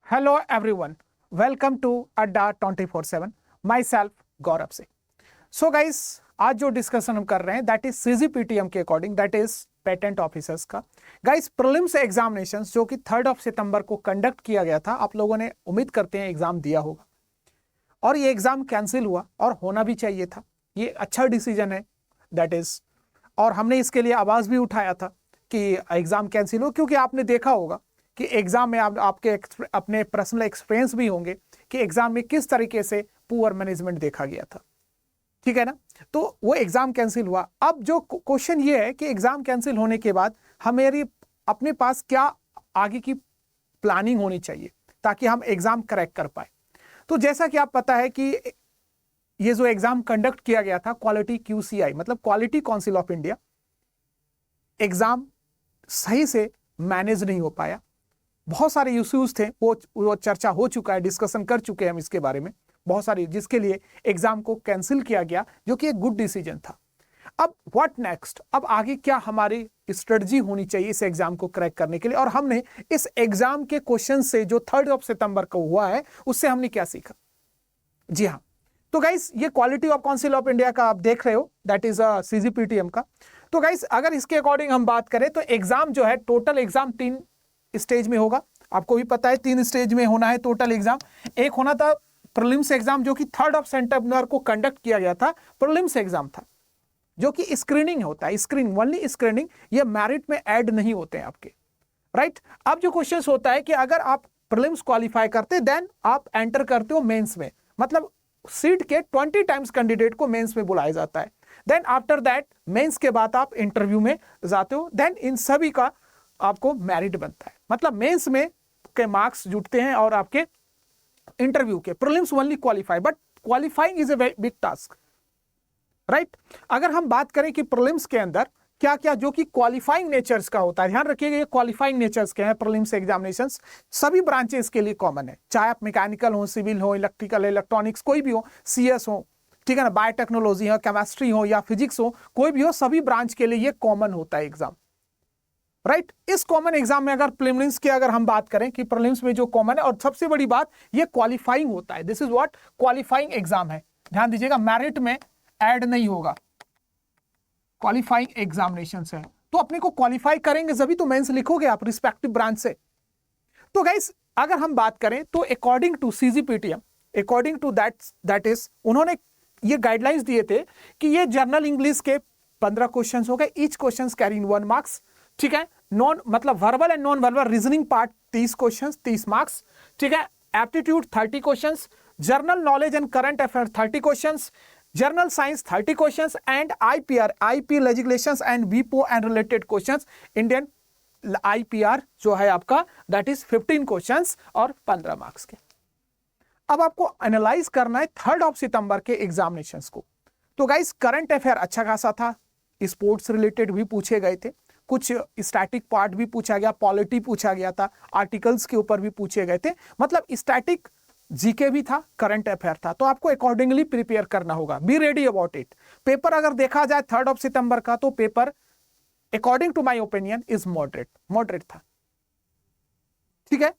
Hello everyone, welcome to Adda 24/7. Myself Gaurav Singh. So guys, आज जो discussion हम कर रहे हैं दैट इज सीजीपीटीएम के according, that is patent officers का. गाइस, प्रीलिम्स एग्जामिनेशंस जो कि 3 सितंबर को कंडक्ट किया गया था, आप लोगों ने उम्मीद करते हैं एग्जाम दिया होगा और ये एग्जाम कैंसिल हुआ और होना भी चाहिए था. ये अच्छा डिसीजन है दैट इज, और हमने इसके लिए आवाज भी उठाया था कि एग्जाम कैंसिल हो, क्योंकि आपने देखा होगा कि एग्जाम में आपके अपने पर्सनल एक्सपीरियंस भी होंगे कि एग्जाम में किस तरीके से पुअर मैनेजमेंट देखा गया था. ठीक है ना. तो वो एग्जाम कैंसिल हुआ. अब जो क्वेश्चन ये है कि एग्जाम कैंसिल होने के बाद हमारी अपने पास क्या आगे की प्लानिंग होनी चाहिए ताकि हम एग्जाम करेक्ट कर पाए. तो जैसा कि आप पता है कि ये जो एग्जाम कंडक्ट किया गया था क्वालिटी QCI मतलब quality council of India, exam सही से मैनेज नहीं हो पाया. बहुत सारे इश्यूज थे, वो चर्चा हो चुका है, डिस्कशन कर चुके हैं हम इसके बारे में बहुत सारी, जिसके लिए एग्जाम को कैंसिल किया गया, जो कि एक गुड डिसीजन था. अब व्हाट नेक्स्ट, अब आगे क्या हमारी स्ट्रेटजी होनी चाहिए इस एग्जाम को क्रैक करने के लिए, और हमने इस एग्जाम के क्वेश्चन से जो 3 सितंबर को हुआ है उससे हमने क्या सीखा. जी हाँ, तो गाइस ये quality of council of India का आप देख रहे हो, दैट इज CGPTM का. तो गाइस अगर इसके अकॉर्डिंग हम बात करें तो एग्जाम जो है, टोटल एग्जाम 3 स्टेज में होगा. आपको भी पता है 3 स्टेज में होना है टोटल एग्जाम. एक होना था प्रीलिम्स एग्जाम जो कि 3 सितंबर को कंडक्ट किया गया था. प्रीलिम्स एग्जाम था जो कि स्क्रीनिंग होता है, स्क्रीनिंग ओनली स्क्रीनिंग, ये मेरिट में ऐड नहीं होते हैं आपके, राइट. अब जो क्वेश्चन होता है कि अगर आप प्रीलिम्स क्वालिफाई करते देन आप एंटर करते हो मेंस में, मतलब सीट के 20 टाइम्स कैंडिडेट को मेंस में बुलाया जाता है. देन आफ्टर दैट मेंस के बाद आप इंटरव्यू में जाते हो, देन इन सभी का आपको मेरिट बनता है. मतलब मेंस में के मार्क्स जुटते हैं और आपके इंटरव्यू के. Prelims only qualify, but qualifying is a big task, right. अगर हम बात करें कि प्रीलिम्स के अंदर क्या क्या जो कि क्वालिफाइंग नेचर्स का होता है, ध्यान रखिएगा ये क्वालिफाइंग नेचर्स के हैं प्रीलिम्स एग्जामिनेशंस. सभी ब्रांचेस के लिए कॉमन है, चाहे आप मैकेनिकल हो, सिविल हो, इलेक्ट्रिकल, इलेक्ट्रॉनिक्स, कोई भी हो, CS हो, ठीक है ना, बायोटेक्नोलॉजी हो, केमिस्ट्री हो या फिजिक्स हो, कोई भी हो, सभी ब्रांच के लिए ये कॉमन होता है एग्जाम, राइट. इस कॉमन एग्जाम में अगर प्रीलिम्स की अगर हम बात करें कि प्रीलिम्स में जो कॉमन है, और सबसे बड़ी बात ये क्वालिफाइंग होता है. This is what qualifying exam है. ध्यान दीजिएगा, मेरिट में ऐड नहीं होगा, क्वालिफाइंग एग्जामिनेशन है. तो अपने को क्वालिफाई करेंगे जभी तो मेंस लिखोगे आप रिस्पेक्टिव ब्रांच से. तो गाइस अगर हम बात करें तो according to CGPTM, according to that is, उन्होंने ये गाइडलाइंस दिए थे कि ये जनरल इंग्लिश के 15 क्वेश्चन हो गए, ईच क्वेश्चन कैरिंग 1 मार्क्स. ठीक है. नॉन मतलब verbal and non verbal reasoning part 30 question 30 marks. ठीक है. Aptitude 30 question, general knowledge and current affair 30 question, general science 30 question and IP legislations and WIPO and related questions, Indian IPR जो है आपका that is 15 questions और 15 marks के. अब आपको analyse करना है 3 सितंबर के एग्जामिनेशंस को. तो गाइस करंट अफेयर अच्छा खासा था, स्पोर्ट्स रिलेटेड भी पूछे गए थे, कुछ स्टैटिक पार्ट भी पूछा गया, पॉलिटी पूछा गया था, आर्टिकल्स के ऊपर भी पूछे गए थे, मतलब स्टैटिक GK भी था, करंट अफेयर था. तो आपको अकॉर्डिंगली प्रिपेयर करना होगा, be ready about it. Paper अगर देखा जाए 3 सितंबर का तो paper according to my opinion is moderate था. ठीक है.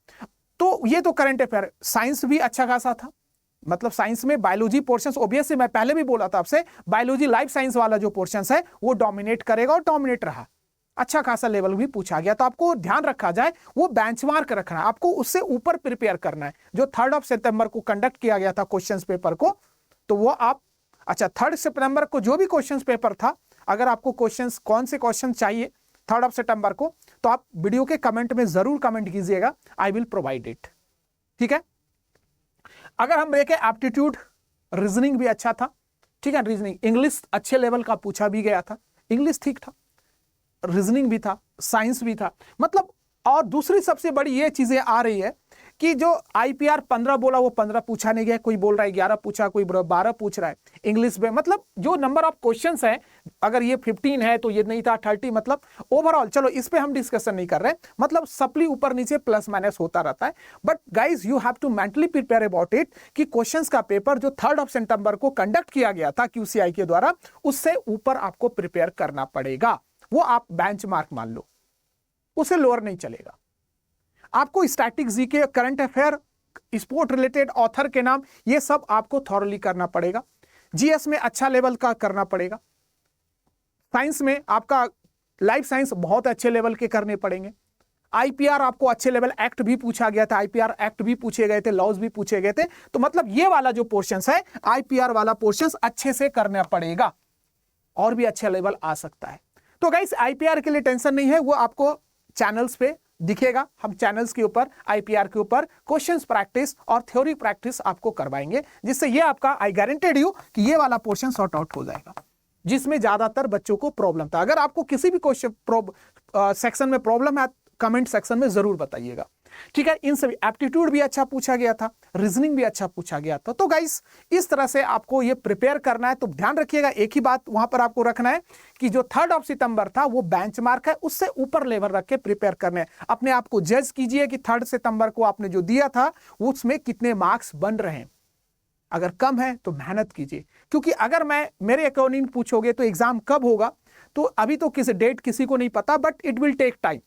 तो ये तो करंट अफेयर. साइंस भी अच्छा खासा था, मतलब साइंस में बायोलॉजी पोर्शंस, ऑब्वियसली मैं पहले भी बोला था आपसे, बायोलॉजी लाइफ साइंस वाला जो पोर्शंस है वो डोमिनेट करेगा और डोमिनेट रहा. अच्छा खासा लेवल भी पूछा गया. तो आपको ध्यान रखा जाए वो बेंचमार्क रखना है, आपको उससे ऊपर प्रिपेयर करना है. जो 3 सितंबर को कंडक्ट किया गया था क्वेश्चंस पेपर को, तो वो आप, अच्छा 3 सितंबर को जो भी क्वेश्चंस पेपर था, अगर आपको क्वेश्चंस कौन से क्वेश्चन चाहिए 3 सितंबर को, तो आप वीडियो के कमेंट में जरूर कमेंट कीजिएगा, आई विल प्रोवाइड इट. ठीक है. अगर हम देखें एप्टीट्यूड, रीजनिंग भी अच्छा था. ठीक है. रीजनिंग, इंग्लिश अच्छे लेवल का पूछा भी गया था, इंग्लिश ठीक था, रीजनिंग भी था, साइंस भी था, मतलब. और दूसरी सबसे बड़ी ये चीजें आ रही है कि जो IPR 15 बोला वो 15 पूछा नहीं गया, कोई बोल रहा है 11 पूछा, कोई 12 पूछ रहा है इंग्लिश में. मतलब जो नंबर ऑफ क्वेश्चंस है, अगर ये 15 है तो ये नहीं था 30, मतलब ओवरऑल. चलो इस पे हम डिस्कशन नहीं कर रहे, मतलब सप्ली ऊपर नीचे प्लस माइनस होता रहता है. But guys you have to mentally prepare about it कि क्वेश्चंस का पेपर जो 3 सितंबर को कंडक्ट किया गया था QCI के द्वारा, उससे ऊपर आपको प्रिपेयर करना पड़ेगा. वो आप बेंचमार्क मान लो, उसे लोअर नहीं चलेगा. आपको static GK, current affair, sport related author के नाम, ये सब आपको थॉरली करना पड़ेगा। जीएस में अच्छा लेवल का करना पड़ेगा। साइंस में आपका लाइफ साइंस बहुत अच्छे लेवल के करने पड़ेंगे। आईपीआर आपको अच्छे लेवल, एक्ट भी पूछा गया था, आईपीआर एक्ट भी पूछे गए थे, लॉज भी पूछे गए थे। तो मतलब ये वाला जो पोर्शंस है, आईपीआर वाला पोर्शंस अच्छे से करना पड़ेगा, और भी अच्छा लेवल आ सकता है। तो गाइस आईपीआर के लिए टेंशन नहीं है, वो आपको चैनल्स पे दिखेगा। हम चैनल्स के ऊपर आईपीआर के ऊपर क्वेश्चंस प्रैक्टिस और थ्योरी प्रैक्टिस आपको करवाएंगे, जिससे ये आपका, आई गारंटेड यू कि ये वाला पोर्शन सॉर्ट आउट हो जाएगा, जिसमें ज्यादातर बच्चों को प्रॉब्लम था। अगर आपको किसी भी क्वेश्चन सेक्शन में प्रॉब्लम है, कमेंट सेक्शन में जरूर बताइएगा, ठीक है। इन सभी एप्टीट्यूड भी अच्छा पूछा गया था, रीजनिंग भी अच्छा पूछा गया था। तो गाइस इस तरह से आपको ये प्रिपेयर करना है। तो ध्यान रखिएगा, एक ही बात वहां पर आपको रखना है कि जो 3 सितंबर था वो बेंचमार्क है, उससे ऊपर लेवल रख के प्रिपेयर करने हैं। अपने आप को जज कीजिए कि 3 सितंबर को आपने जो दिया था उसमें कितने मार्क्स बन रहे हैं। अगर कम है तो मेहनत कीजिए, क्योंकि अगर मेरे अकॉर्डिंग पूछोगे तो एग्जाम कब होगा, तो अभी तो किसी डेट किसी को नहीं पता, but it will take time,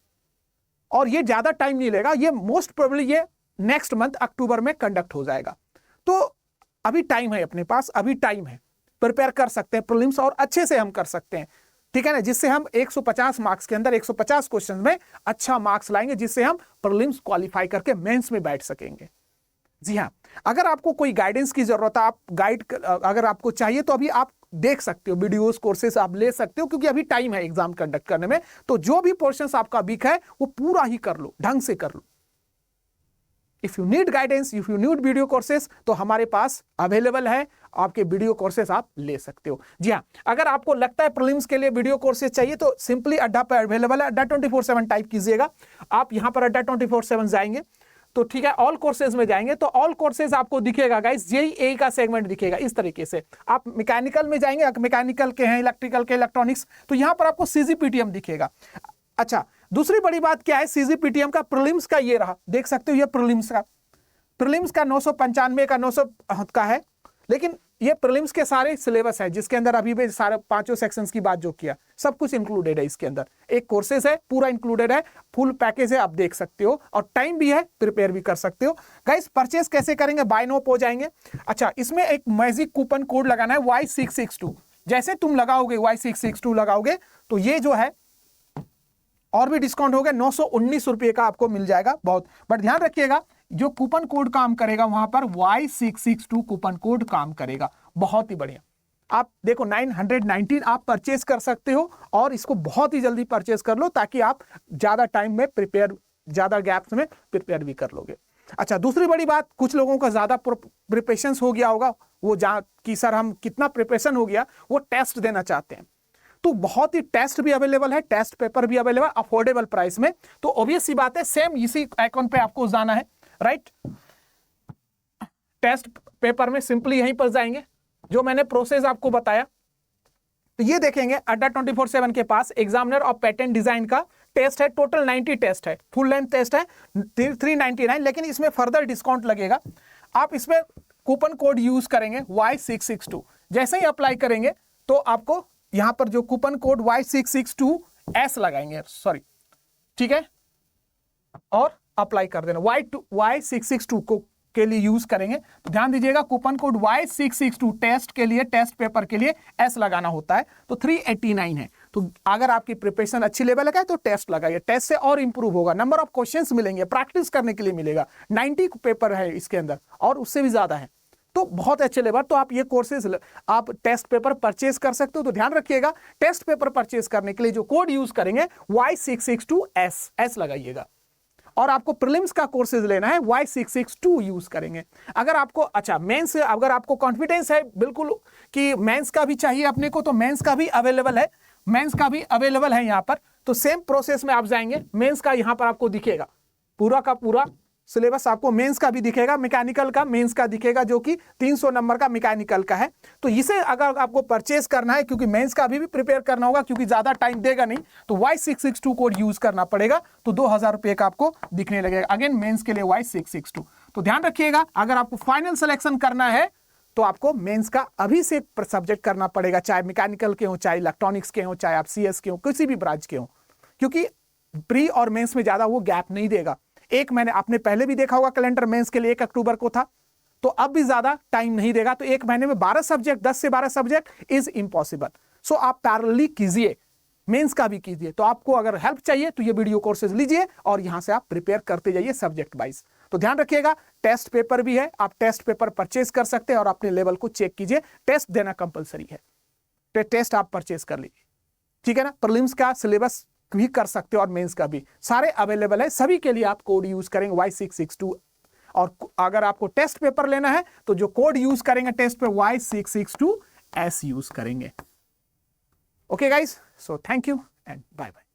और ये ज्यादा टाइम नहीं लेगा। ये मोस्ट प्रोबेबली ये नेक्स्ट मंथ अक्टूबर में कंडक्ट हो जाएगा। तो अभी टाइम है अपने पास, अभी टाइम है, प्रिपेयर कर सकते हैं प्रीलिम्स, और अच्छे से हम कर सकते हैं, ठीक है ना, जिससे हम 150 मार्क्स के अंदर 150 क्वेश्चन में अच्छा मार्क्स लाएंगे, जिससे हम प्रीलिम्स क्वालिफाई करके मेंस में बैठ सकेंगे। जी हाँ, अगर आपको कोई गाइडेंस की जरूरत है, आप अगर आपको चाहिए तो अभी आप देख सकते हो, वीडियोस कोर्सेस आप ले सकते हो, क्योंकि अभी टाइम है एग्जाम कंडक्ट करने में। तो जो भी पोर्शंस आपका वीक है वो पूरा ही कर लो, ढंग से कर लो। If you need guidance, if you need video courses, तो हमारे पास अवेलेबल है, आपके वीडियो कोर्सेस आप ले सकते हो। जी हाँ, अगर आपको लगता है प्रीलिम्स के लिए वीडियो कोर्सेज चाहिए तो सिंपली अड्डा पर अवेलेबल है, अड्डा 24/7 टाइप कीजिएगा। आप यहां पर अड्डा 24/7 जाएंगे तो ठीक है, ऑल कोर्सेज में जाएंगे तो ऑल कोर्सेज आपको दिखेगा गाइस, जेईई का सेगमेंट दिखेगा इस तरीके से। आप मैकेनिकल में जाएंगे, मैकेनिकल के हैं, इलेक्ट्रिकल के, इलेक्ट्रॉनिक्स, तो यहां पर आपको सीजीपीटीएम दिखेगा। अच्छा, दूसरी बड़ी बात क्या है, सीजीपीटीएम का प्रीलिम्स का ये रहा, देख सकते हो, ये प्रीलिम्स का 995 का 900 का है, लेकिन ये प्रीलिम्स के सारे सिलेबस है, जिसके अंदर अभी भी सारे 5 सेक्शंस की बात जो किया, सब कुछ इंक्लूडेड है इसके अंदर। एक कोर्सेज है, पूरा इंक्लूडेड है, फुल पैकेज है, आप देख सकते हो, और टाइम भी है, प्रिपेयर भी कर सकते हो। गाइस परचेस कैसे करेंगे, बाय नो हो जाएंगे। अच्छा, इसमें एक मैजिक कूपन कोड लगाना है Y662। जैसे तुम लगाओगे Y662 लगाओगे तो ये जो है और भी डिस्काउंट हो गया, 919 रुपये का आपको मिल जाएगा, बहुत। बट ध्यान रखिएगा, जो कूपन कोड काम करेगा वहां पर Y662 कूपन कोड काम करेगा, बहुत ही बढ़िया। आप देखो 919 आप परचेज कर सकते हो, और इसको बहुत ही जल्दी परचेज कर लो, ताकि आप ज्यादा टाइम में प्रिपेयर, ज्यादा गैप्स में प्रिपेयर भी कर लोगे। अच्छा, दूसरी बड़ी बात, कुछ लोगों का ज्यादा प्रिपरेशन हो गया होगा, वो कि सर हम कितना प्रिपरेशन हो गया, वो टेस्ट देना चाहते हैं, तो बहुत ही टेस्ट भी अवेलेबल है, टेस्ट पेपर भी अवेलेबल, अफोर्डेबल प्राइस में। तो ऑब्वियस सी बात है, सेम इसी आइकॉन पे आपको जाना है, राइट। टेस्ट पेपर में सिंपली यहीं पर जाएंगे, जो मैंने प्रोसेस आपको बताया। तो ये देखेंगे, अड्डा 24/7 के पास एग्जामिनर और पैटर्न डिजाइन का टेस्ट है, टोटल 90 टेस्ट है, फुल लेंथ टेस्ट है 399, लेकिन इसमें फर्दर डिस्काउंट लगेगा। आप इसमें कूपन कोड यूज करेंगे Y662, जैसे ही अप्लाई करेंगे तो आपको यहां पर जो कूपन कोड Y662S लगाएंगे, सॉरी, ठीक है, और अप्लाई कर देना। Y662 को के लिए यूज करेंगे तो ध्यान दीजिएगा, कूपन कोड Y662 टेस्ट के लिए, टेस्ट पेपर के लिए S लगाना होता है, तो 389 है। तो अगर आपकी प्रिपरेशन अच्छी लेवल का है तो टेस्ट लगाइए, टेस्ट से और इंप्रूव होगा, नंबर ऑफ क्वेश्चंस मिलेंगे, प्रैक्टिस करने के लिए मिलेगा। 90 पेपर है इसके अंदर, और उससे भी ज्यादा है, तो बहुत अच्छे लेवल। तो आप ये कोर्सेज, आप टेस्ट पेपर परचेज कर सकते हो। तो ध्यान रखिएगा, टेस्ट पेपर परचेज करने के लिए जो कोड यूज करेंगे Y662S लगाइएगा, और आपको प्रीलिम्स का कोर्सेज लेना है Y662 यूज करेंगे। अगर आपको, अच्छा, मेंस, अगर आपको कॉन्फिडेंस है बिल्कुल कि मेंस का भी चाहिए अपने को, तो मेंस का भी अवेलेबल है, मेंस का भी अवेलेबल है यहाँ पर। तो सेम प्रोसेस में आप जाएंगे, मेंस का यहाँ पर आपको दिखेगा, पूरा का पूरा सिलेबस आपको मेंस का भी दिखेगा, मैकेनिकल का मेंस का दिखेगा, जो कि 300 नंबर का मैकेनिकल का है। तो इसे अगर आपको परचेज करना है, क्योंकि मेंस का भी प्रिपेयर करना होगा, क्योंकि ज्यादा टाइम देगा नहीं, तो Y662 कोड यूज करना पड़ेगा, तो 2000 रुपये का आपको दिखने लगेगा। अगेन मेंस के लिए Y662। तो ध्यान रखिएगा, अगर आपको फाइनल सिलेक्शन करना है तो आपको मेंस का अभी से सब्जेक्ट करना पड़ेगा, चाहे मैकेनिकल के हो, चाहे इलेक्ट्रॉनिक्स के हो, चाहे आप CS के हो, किसी भी ब्रांच के हो, क्योंकि प्री और मेंस में ज्यादा वो गैप नहीं देगा। एक महीने, आपने पहले भी देखा होगा कैलेंडर मेंस के लिए 1 अक्टूबर को था, तो अब भी ज्यादा टाइम नहीं देगा, तो एक महीने में 12 सब्जेक्ट, 10 से 12 सब्जेक्ट इज इम्पॉसिबल। सो आप पैरेलली कीजिए, मेंस का भी कीजिए। तो आपको अगर हेल्प चाहिए तो ये वीडियो कोर्सेज लीजिए और यहां से आप प्रिपेयर करते जाइए सब्जेक्ट वाइज। तो ध्यान रखिएगा, टेस्ट पेपर भी है, आप टेस्ट पेपर परचेज कर सकते हैं और अपने लेवल को चेक कीजिए। टेस्ट देना कंपलसरी है, टेस्ट आप परचेज कर लीजिए, ठीक है ना। प्रीलिम्स का सिलेबस भी कर सकते हो और मेंस का भी, सारे अवेलेबल है, सभी के लिए आप कोड यूज करेंगे Y662। और अगर आपको टेस्ट पेपर लेना है तो जो कोड यूज करेंगे टेस्ट पे Y662S यूज करेंगे। Okay guys, so thank you and bye bye.